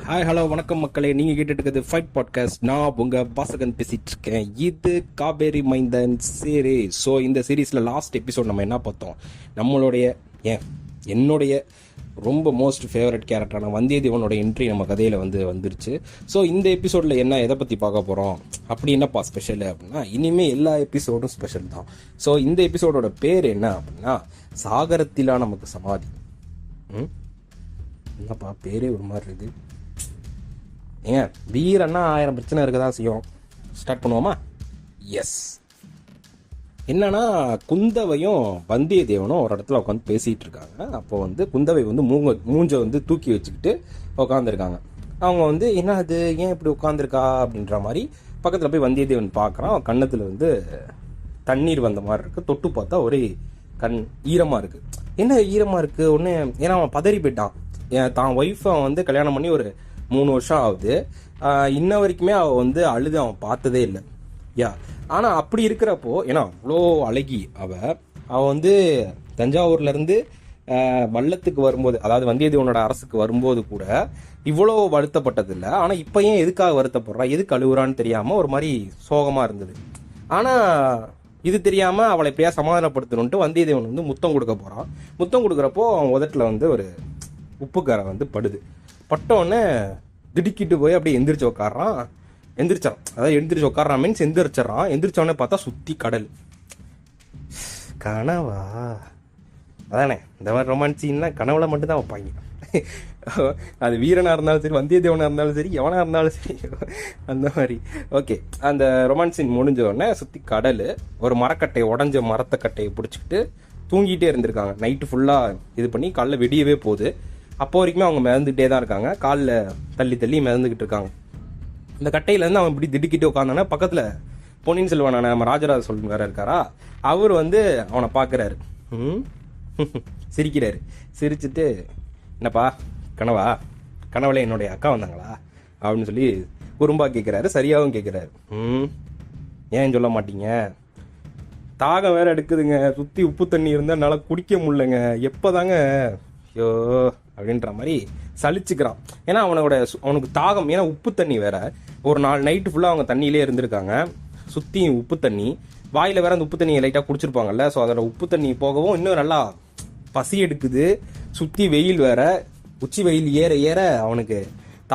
Hi hello வணக்கம் மக்களே, நீங்கள் கேட்டுட்டு இருக்கிறது ஃபைட் பாட்காஸ்ட். நான் உங்கள் வாசகன் பேசிகிட்டு இருக்கேன். இது காவேரி மைந்தன் சீரீஸ். ஸோ இந்த சீரீஸில் லாஸ்ட் எபிசோட் நம்ம என்ன பார்த்தோம், நம்மளுடைய என்னுடைய ரொம்ப மோஸ்ட் ஃபேவரட் கேரக்டரான வந்தியத்தேவனோட என்ட்ரி நம்ம கதையில் வந்துருச்சு. ஸோ இந்த எபிசோடில் எதை பற்றி பார்க்க போகிறோம், அப்படி என்னப்பா ஸ்பெஷல் அப்படின்னா, இனிமேல் எல்லா எபிசோடும் ஸ்பெஷல் தான். ஸோ இந்த எபிசோடோட பேர் என்ன அப்படின்னா, சாகரத்திலா நமக்கு சமாதி. என்னப்பா பேரே ஒரு மாதிரி இருக்குது. ஏங்க, வீரன்னா 1000 பிரச்சனை இருக்க தான் செய்யும். ஸ்டார்ட் பண்ணுவோமா? எஸ். என்னன்னா, குந்தவையும் வந்தியத்தேவனும் ஒரு இடத்துல உட்காந்து பேசிகிட்டு இருக்காங்க. அப்போ குந்தவை மூஞ்சை தூக்கி வச்சுக்கிட்டு உட்காந்துருக்காங்க. அவங்க என்ன அது, ஏன் இப்படி உட்காந்துருக்கா அப்படின்ற மாதிரி பக்கத்தில் போய் வந்தியத்தேவன் பார்க்குறான். கன்னத்தில் தண்ணீர் வந்த மாதிரி இருக்குது. தொட்டு பார்த்தா ஒரே ஈரமாக இருக்குது. என்ன ஈரமாக இருக்குது ஒன்று, ஏன்னா அவன் பதறி போயிட்டான். தான் ஒய்ஃபை கல்யாணம் பண்ணி ஒரு 3 வருஷம் ஆகுது. இன்ன வரைக்குமே அவன் அழுது அவன் பார்த்ததே இல்லை. ஆனால் அப்படி இருக்கிறப்போ, ஏன்னா அவ்வளோ அழகி அவன் தஞ்சாவூர்லேருந்து வள்ளத்துக்கு வரும்போது, அதாவது வந்தியத்தேவனோட அரசுக்கு வரும்போது கூட இவ்வளோ வருத்தப்பட்டதில்லை. ஆனால் இப்போ ஏன் எதுக்காக வருத்தப்படுறா, எதுக்கு அழுகுறான்னு தெரியாமல் ஒரு மாதிரி சோகமாக இருந்தது. ஆனால் இது தெரியாமல் அவளை எப்படியா சமாதானப்படுத்தணுன்ட்டு வந்தியத்தேவன் முத்தம் கொடுக்க போகிறான். முத்தம் கொடுக்குறப்போ அவன் உதட்டில் ஒரு உப்புக்காரை படுது. பட்டோன்னே திடுக்கிட்டு போய் அப்படியே எந்திரிச்சு உட்காடுறான். மீன்ஸ் எந்திரிச்சிடறான். எந்திரிச்சோடனே பார்த்தா சுற்றி கடல். கனவா? அதானே, இந்த மாதிரி ரொமான்ஸ் சீன்லாம் கனவுல மட்டும்தான் வைப்பாங்க. அது வீரனாக இருந்தாலும் சரி, வந்தியத்தேவனாக இருந்தாலும் சரி, எவனாக இருந்தாலும் சரி, அந்த மாதிரி. ஓகே, அந்த ரொமான்ஸ் சீன் முடிஞ்ச உடனே சுற்றி கடல். ஒரு மரக்கட்டையை, உடஞ்ச மரத்தக்கட்டையை பிடிச்சிக்கிட்டு தூங்கிட்டே இருந்திருக்காங்க. நைட்டு ஃபுல்லாக இது பண்ணி காலைல வெடியவே போகுது. அப்போ வரைக்குமே அவங்க மிதந்துகிட்டே தான் இருக்காங்க. காலில் தள்ளி தள்ளி மிதந்துக்கிட்டு இருக்காங்க. இந்த கட்டையிலேருந்து அவன் இப்படி திடுக்கிட்டு உட்காந்தானே, பக்கத்தில் பொன்னியின் செல்வனான நம்ம ராஜராஜ சோழன் வேறு இருக்காரா, அவர் அவனை பார்க்குறாரு. சிரிக்கிறாரு. சிரிச்சுட்டு, என்னப்பா கனவா, கனவுல என்னுடைய அக்கா வந்தாங்களா அப்படின்னு சொல்லி குறும்பா கேட்குறாரு. சரியாகவும் கேட்குறாரு. ஏன் சொல்ல மாட்டீங்க, தாகம் வேற எடுக்குதுங்க, சுற்றி உப்பு தண்ணி இருந்தால் என்னால் குடிக்க முடியலங்க, எப்போதாங்க ஐயோ அப்படின்ற மாதிரி சலிச்சுக்கிறான். ஏன்னா அவனுக்கு தாகம், ஏன்னா உப்பு தண்ணி வேற. ஒரு 4 நைட்டு ஃபுல்லாக அவங்க தண்ணியிலே இருந்திருக்காங்க. சுற்றி உப்பு தண்ணி, வாயில் வேற அந்த உப்பு தண்ணியை லைட்டாக குடிச்சிருப்பாங்கல்ல. ஸோ அதோட உப்பு தண்ணி போகவும் இன்னும் நல்லா பசி எடுக்குது. சுற்றி வெயில் வேற, உச்சி வெயில் ஏற ஏற அவனுக்கு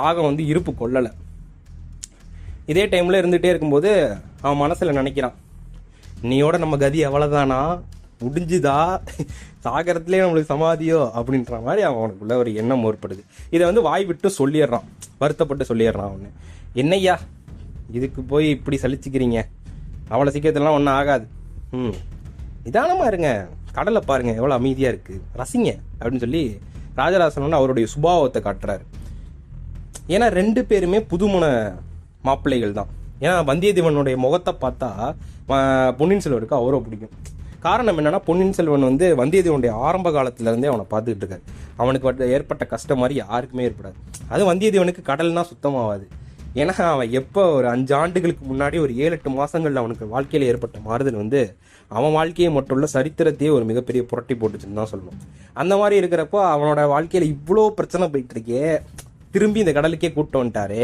தாகம் இருப்பு கொள்ளலை. இதே டைமில் இருந்துகிட்டே இருக்கும்போது அவன் மனசில் நினைக்கிறான், நீயோட நம்ம கதி அவ்வளோதானா, முடிஞ்சுதா, சாகரத்திலே நம்மளுக்கு சமாதியோ அப்படின்ற மாதிரி அவனுக்குள்ள ஒரு எண்ணம் ஏற்படுது. இதை வாய் விட்டு சொல்லிடுறான், வருத்தப்பட்டு சொல்லிடுறான். அவனு, என்னய்யா இதுக்கு போய் இப்படி சலிச்சுக்கிறீங்க, அவ்வளோ சீக்கிரத்துலாம் ஒன்றும் ஆகாது, நிதானமாக இருங்க, கடலை பாருங்க எவ்வளோ அமைதியாக இருக்குது, ரசிங்க அப்படின்னு சொல்லி ராஜராசன் அவருடைய சுபாவத்தை காட்டுறாரு. ஏன்னா 2 பேருமே புதுமுன மாப்பிள்ளைகள் தான். ஏன்னா வந்தியத்தேவனுடைய முகத்தை பார்த்தா பொன்னியின் செல்வருக்கு அவரோ பிடிக்கும். காரணம் என்னன்னா, பொன்னியின் செல்வன் வந்தியத்தேவனுடைய ஆரம்ப காலத்திலேருந்தே அவனை பார்த்துக்கிட்டு இருக்காரு. அவனுக்கு ஏற்பட்ட கஷ்டம் மாதிரி யாருக்குமே ஏற்படாது. அது வந்தியத்தேவனுக்கு கடல்னா சுத்தமாகாது. ஏன்னா அவன் எப்போ ஒரு 5 ஆண்டுகளுக்கு முன்னாடி ஒரு 7-8 மாதங்களில் அவனுக்கு வாழ்க்கையில் ஏற்பட்ட மாறுதல் அவன் வாழ்க்கையை மட்டும் இல்லை, சரித்திரத்தையே ஒரு மிகப்பெரிய புரட்டி போட்டுச்சுன்னு தான் சொல்லணும். அந்த மாதிரி இருக்கிறப்போ அவனோட வாழ்க்கையில் இவ்வளோ பிரச்சனை போயிட்டு இருக்கே, திரும்பி இந்த கடலுக்கே கூப்பிட்டு வந்துட்டாரு,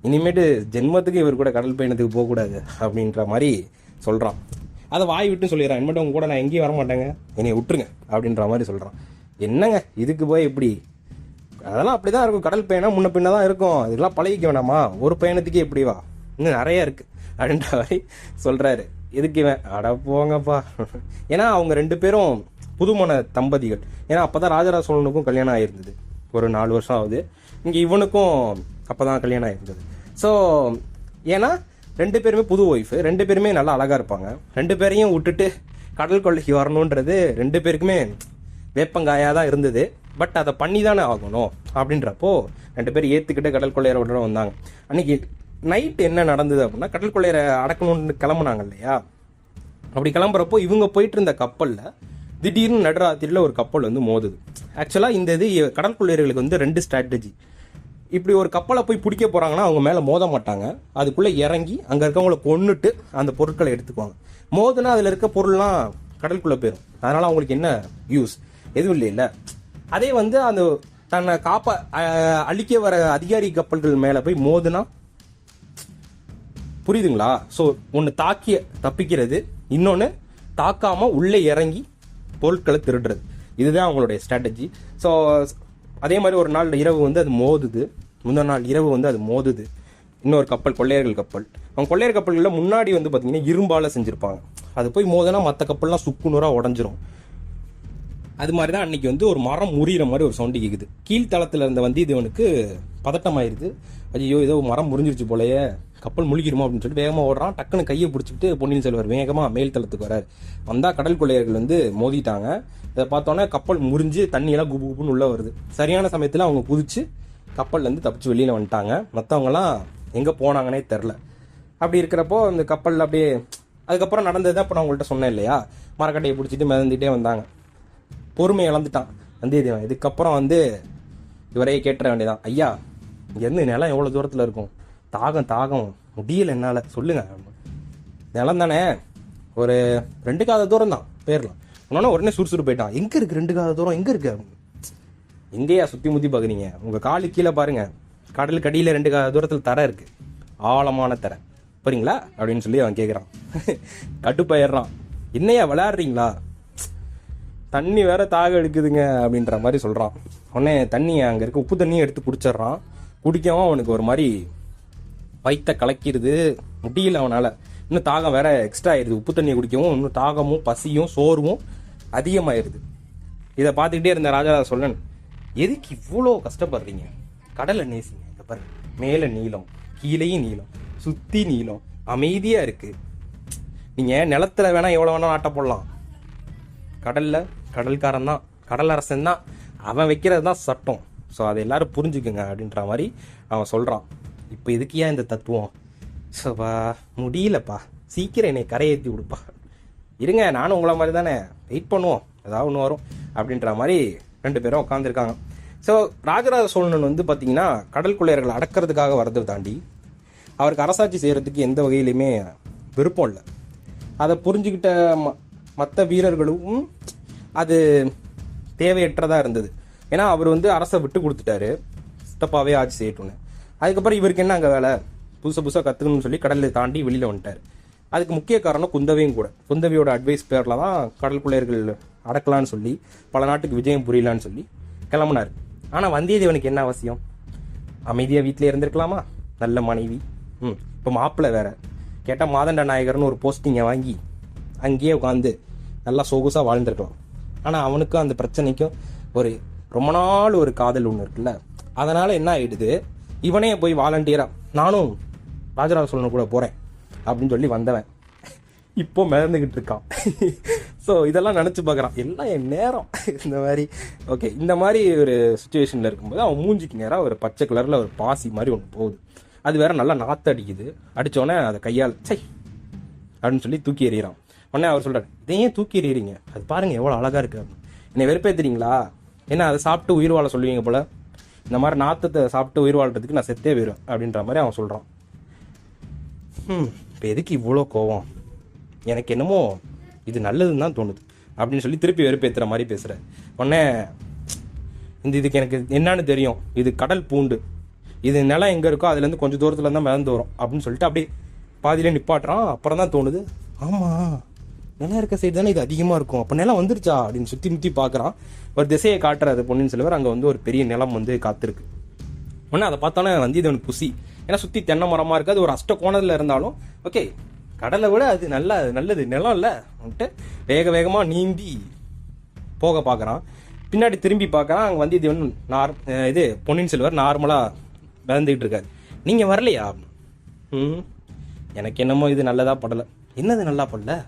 இனிமேட்டு ஜென்மத்துக்கு இவர் கூட கடல் பயணத்துக்கு போகக்கூடாது அப்படின்ற மாதிரி சொல்கிறான். அதை வாய் விட்டு சொல்லிடுறான், இனிமேட்டு உங்க கூட நான் எங்கேயும் வரமாட்டேங்க, என்னை விட்டுருங்க அப்படின்ற மாதிரி சொல்கிறான். என்னங்க இதுக்கு போய் இப்படி, அதெல்லாம் அப்படி தான் இருக்கும், கடல் பயணம் முன்ன பின்ன தான் இருக்கும், இதெல்லாம் பழகிக்க வேணாமா, ஒரு பயணத்துக்கே இப்படி வா, இன்னும் நிறையா இருக்குது அப்படின்ற மாதிரி சொல்கிறாரு. எதுக்கு இவன், அட போங்கப்பா. ஏன்னா அவங்க 2 பேரும் புதுமண தம்பதிகள். ஏன்னா அப்போ தான் ராஜராஜ சோழனுக்கும் கல்யாணம் ஆகிருந்தது, ஒரு 4 வருஷம் ஆகுது. இங்கே இவனுக்கும் அப்போ தான் கல்யாணம் ஆகிருந்தது. ஸோ ஏன்னா 2 பேருமே புது ஒய்ஃபு, 2 பேருமே நல்லா அழகாக இருப்பாங்க. 2 பேரையும் விட்டுட்டு கடல் கொள்ளைக்கு வரணுன்றது 2 பேருக்குமே வேப்பங்காயாக தான் இருந்தது. பட் அதை பண்ணி தானே ஆகணும் அப்படின்றப்போ 2 பேர் ஏற்றுக்கிட்டு கடல் கொள்ளையரை விட வந்தாங்க. அன்றைக்கி நைட் என்ன நடந்தது அப்படின்னா, கடல் கொள்ளையரை அடக்கணும்னு கிளம்புனாங்க இல்லையா. அப்படி கிளம்புறப்போ இவங்க போயிட்டு இருந்த கப்பலில் திடீர்னு நடுராத்திரியில் ஒரு கப்பல் மோதுது. ஆக்சுவலாக இந்த கடல் கொள்ளையர்களுக்கு 2 ஸ்ட்ராட்டஜி. இப்படி ஒரு கப்பலை போய் பிடிக்க போகிறாங்கன்னா அவங்க மேலே மோத மாட்டாங்க, அதுக்குள்ளே இறங்கி அங்கே இருக்கவங்களை கொன்னுட்டு அந்த பொருட்களை எடுத்துக்குவாங்க. மோதுனா அதில் இருக்க பொருள்லாம் கடலுக்குள்ளே போயிடும். அதனால் அவங்களுக்கு என்ன யூஸ், எதுவும் இல்லை. அதே அந்த தன்னை அழிக்க வர அதிகாரி கப்பல்கள் மேலே போய் மோதுனா, புரியுதுங்களா? ஸோ ஒன்று தாக்கிய தப்பிக்கிறது, இன்னொன்று தாக்காமல் உள்ளே இறங்கி பொருட்களை திருடுறது. இதுதான் அவங்களுடைய ஸ்ட்ராட்டஜி. ஸோ அதே மாதிரி ஒரு நாள் இரவு வந்து அது மோதுது, முந்தின நாள் இரவு வந்து அது மோதுது இன்னொரு கப்பல், கொள்ளையர்கள் கப்பல். அவங்க கொள்ளையர் கப்பல்களில் முன்னாடி வந்து பார்த்தீங்கன்னா இரும்பால் செஞ்சுருப்பாங்க. அது போய் மோதினா மற்ற கப்பல்லாம் சுக்குநூறாக உடஞ்சிரும். அது மாதிரி தான் அன்றைக்கி வந்து ஒரு மரம் முறிகிற மாதிரி ஒரு சவுண்டு கேட்குது. கீழ்த்தளத்தில் இருந்த வந்தியத்தேவனுக்கு பதட்டமாயிருது. ஐயோ ஏதோ மரம் முறிஞ்சிருச்சு போலயே, கப்பல் முழுகிருமா அப்படின்னு சொல்லிட்டு வேகமாக ஓடுறான். டக்குன்னு கையை பிடிச்சிட்டு பொன்னியின் செல்வர் வேகமாக மேல் தளத்துக்கு வரார். வந்தால் கடல் கொள்ளையர்கள் வந்து மோதிட்டாங்க. இதை பார்த்தோன்னே கப்பல் முறிஞ்சு தண்ணியெல்லாம் குபு குப்புன்னு உள்ளே வருது. சரியான சமயத்தில் அவங்க குதிச்சு கப்பல்லேருந்து தப்பிச்சு வெளியில் வந்துட்டாங்க. மற்றவங்களாம் எங்கே போனாங்கன்னே தெரில. அப்படி இருக்கிறப்போ அந்த கப்பலில் அப்படியே அதுக்கப்புறம் நடந்தது அப்போ நான் உங்கள்கிட்ட சொன்னேன் இல்லையா, மரக்கட்டையை பிடிச்சிட்டு மிதந்துட்டே வந்தாங்க. பொறுமை இழந்துட்டான் வந்தியத்தேவன். இதுக்கப்புறம் வந்து இவரையே கேட்டுற வேண்டியதான், ஐயா இங்கேருந்து நிலம் எவ்வளோ தூரத்தில் இருக்கும்? தாகம் முடியல என்னால், சொல்லுங்க. நிலம் தானே, ஒரு 2 காத தூரம் தான் போயிடலாம். உடனே உடனே சுறுசுறு போயிட்டான். எங்கே இருக்குது 2 காத தூரம், எங்கே இருக்கு? எங்கேயா சுற்றி முற்றி பார்க்குறீங்க? உங்கள் காலு கீழே பாருங்க, கடலுக்கு அடியில் 2 காத தூரத்தில் தரை இருக்குது, ஆழமான தரை, போறீங்களா அப்படின்னு சொல்லி அவன் கேட்குறான். கட்டுப்பாயிடுறான். என்னையா விளையாடுறீங்களா, தண்ணி வேற தாக எடுக்குதுங்க அப்படின்ற மாதிரி சொல்கிறான். உடனே தண்ணியை அங்கே இருக்க உப்பு தண்ணியை எடுத்து குடிச்சிட்றான். குடிக்கவும் அவனுக்கு ஒரு மாதிரி வயிற்ற கலக்கிடுது, முடியல அவனால். இன்னும் தாகம் வேற எக்ஸ்ட்ரா ஆயிடுது. உப்பு தண்ணியை குடிக்கவும் இன்னும் தாகமும் பசியும் சோர்வும் அதிகமாயிருது. இதை பார்த்துக்கிட்டே இருந்த ராஜராஜ சோழன், எதுக்கு இவ்வளோ கஷ்டப்படுறீங்க? கடலை நேசிங்க. இங்கே பாருங்க, மேலே நீளம், கீழேயும் நீளம், சுற்றி நீளம், அமைதியாக இருக்குது. நீங்கள் நிலத்தில் வேணால் எவ்வளோ வேணால் ஆட்ட போடலாம், கடலில் கடல்காரன் தான், கடலரசன் தான், அவன் வைக்கிறது தான் சட்டம். ஸோ அதை எல்லாரும் புரிஞ்சுக்குங்க அப்படின்ற மாதிரி அவன் சொல்கிறான். இப்போ இதுக்கு ஏன் இந்த தத்துவம்? சோபா முடியலப்பா, சீக்கிரம் என்னை கரையேற்றி விடுப்பா. இருங்க, நானும் உங்களை மாதிரி தானே, வெயிட் பண்ணுவோம், ஏதாவது ஒன்று வரும் அப்படின்ற மாதிரி 2 பேரும் உட்காந்துருக்காங்க. ஸோ ராஜராஜ சோழன் வந்து பார்த்தீங்கன்னா கடல் கொள்ளையர்களை அடக்கிறதுக்காக வரதை தாண்டி அவருக்கு அரசாட்சி செய்கிறதுக்கு எந்த வகையிலையுமே விருப்பம் இல்லை. அதை புரிஞ்சுக்கிட்ட மற்ற வீரர்களும் அது தேவையற்றதாக இருந்தது. ஏன்னா அவர் வந்து அரசை விட்டு கொடுத்துட்டாரு, சித்தப்பாவே ஆட்சி செய்யட்டும்னு. அதுக்கப்புறம் இவருக்கு என்ன அங்கே வேலை, புதுசாக கற்றுக்கணும்னு சொல்லி கடலை தாண்டி வெளியில் வந்துட்டார். அதுக்கு முக்கிய காரணம் குந்தவையும் கூட. குந்தவையோட அட்வைஸ் பேரில் தான் கடல் கொள்ளையர்கள் அடக்கலான்னு சொல்லி, பல நாட்டுக்கு விஜயம் புரியலான்னு சொல்லி கிளம்புனார். ஆனால் வந்தியத்தேவனுக்கு என்ன அவசியம்? அமைதியாக வீட்டிலே இருந்திருக்கலாமா, நல்ல மனைவி. இப்போ மாப்பிள்ளை வேற கேட்டால் மாதண்ட நாயகர்னு ஒரு போஸ்டிங்கை வாங்கி அங்கேயே உட்காந்து நல்லா சொகுசாக வாழ்ந்துருக்கலாம். ஆனால் அவனுக்கும் அந்த பிரச்சனைக்கும் ஒரு ரொம்ப நாள் ஒரு காதல் ஒன்று இருக்குல்ல, அதனால் என்ன ஆகிடுது, இவனே போய் வாலண்டியராக நானும் ராஜராஜ சோழன் கூட போகிறேன் அப்படின்னு சொல்லி வந்தவன் இப்போ மிதந்துக்கிட்டு இருக்கான். ஸோ இதெல்லாம் நினச்சி பார்க்குறான், எல்லாம் என் நேரம் இந்த மாதிரி. ஓகே, இந்த மாதிரி ஒரு சுச்சுவேஷனில் இருக்கும்போது அவன் மூஞ்சிக்கு நேராக ஒரு பச்சை கலரில் ஒரு பாசி மாதிரி ஒன்று போகுது. அது வேற நல்லா நாற்று அடிக்குது. அடித்தோடனே அதை கையால் சை அப்படின்னு சொல்லி தூக்கி எறிகிறான். உடனே அவர் சொல்கிறார், இதையே தூக்கி எறிகிறீங்க, அது பாருங்கள் எவ்வளோ அழகாக இருக்குது அப்படின்னு. என்னை வெறுப்பேற்றுறீங்களா? ஏன்னா அதை சாப்பிட்டு உயிர் வாழ சொல்லுவீங்க போல், இந்த மாதிரி நாற்றத்தை சாப்பிட்டு உயிர் வாழ்கிறதுக்கு நான் செத்தே போயிடுவேன் அப்படின்ற மாதிரி அவன் சொல்கிறான். இப்போ எதுக்கு இவ்வளோ கோவம்? எனக்கு என்னமோ இது நல்லதுன்னு தான் தோணுது அப்படின்னு சொல்லி திருப்பி வெறுப்பேற்றுற மாதிரி பேசுகிறேன். உடனே இதுக்கு எனக்கு என்னன்னு தெரியும், இது கடல் பூண்டு, இது நிலம் எங்கே இருக்கோ அதுலேருந்து கொஞ்சம் தூரத்தில் தான் மிதந்து வரும் அப்படின்னு சொல்லிட்டு அப்படியே பாதியிலே நிப்பாட்டுறான். அப்புறம் தான் தோணுது, ஆமாம் நிலம் இருக்க சைடு தானே இது அதிகமாக இருக்கும், அப்போ நிலம் வந்துருச்சா அப்படின்னு சுற்றி முற்றி பார்க்குறான். ஒரு திசையை காட்டுறாரு பொன்னியின் செல்வர். அங்கே வந்து ஒரு பெரிய நிலம் வந்து காத்திருக்கு. உடனே அதை பார்த்தோன்னே வந்தியத்தேவனுக்கு குசி. ஏன்னா சுற்றி தென்னை மரமாக இருக்காது, ஒரு அஷ்ட கோணத்தில் இருந்தாலும் ஓகே கடலை விட அது நல்லது நிலம் இல்லை வந்துட்டு வேகமாக நீந்தி போக பார்க்குறான். பின்னாடி திரும்பி பார்க்குறான், அங்கே வந்தியத்தேவன் பொன்னியின் செல்வர் நார்மலாக மிதந்துக்கிட்டு இருக்காரு. நீங்கள் வரலையா? எனக்கு என்னமோ இது நல்லதா படலை. என்னது நல்லா படல?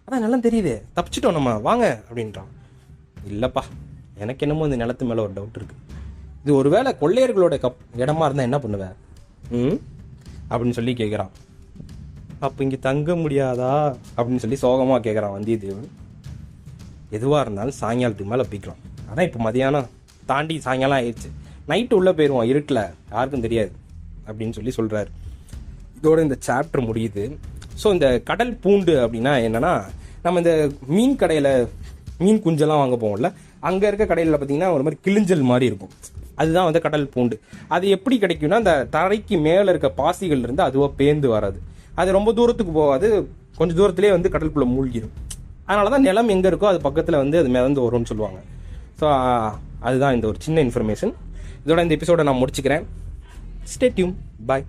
அதான் நல்லா தெரியுது, தப்பிச்சிட்டோம் நம்ம, வாங்க அப்படின்றான். இல்லைப்பா, எனக்கு என்னமோ இந்த நிலத்து மேலே ஒரு டவுட் இருக்குது. இது ஒரு வேளை கொள்ளையர்களோட இடமா இருந்தால் என்ன பண்ணுவேன் அப்படின்னு சொல்லி கேட்குறான். அப்போ இங்கே தங்க முடியாதா அப்படின்னு சொல்லி சோகமாக கேட்குறான் வந்தியத்தேவன். எதுவாக இருந்தாலும் சாயங்காலத்துக்கு மேலே போய்க்கலாம். அதான் இப்போ மதியானம் தாண்டி சாயங்காலம் ஆயிடுச்சு, நைட்டு உள்ளே போயிடுவோம், இருட்டில் யாருக்கும் தெரியாது அப்படின்னு சொல்லி சொல்கிறாரு. இதோட இந்த சாப்டர் முடியுது. ஸோ இந்த கடல் பூண்டு அப்படின்னா என்னென்னா, நம்ம இந்த மீன் கடையில் மீன் குஞ்செல்லாம் வாங்க போவோம்ல, அங்கே இருக்க கடையில் பார்த்தீங்கன்னா ஒரு மாதிரி கிளிஞ்சல் மாதிரி இருக்கும். அதுதான் வந்து கடல் பூண்டு. அது எப்படி கிடைக்கும்னா அந்த தரைக்கு மேலே இருக்க பாசிகள் இருந்து அதுவாக பேந்து வராது. அது ரொம்ப தூரத்துக்கு போகாது, கொஞ்சம் தூரத்துலேயே வந்து கடலுக்குள்ளே மூழ்கிடும். அதனால தான் நிலம் எங்கே இருக்கோ அது பக்கத்தில் வந்து அது மிதந்து வரும்னு சொல்லுவாங்க. ஸோ அதுதான் இந்த ஒரு சின்ன இன்ஃபர்மேஷன். இதோட இந்த எபிசோடை நான் முடிச்சுக்கிறேன். Stay tune. பாய்.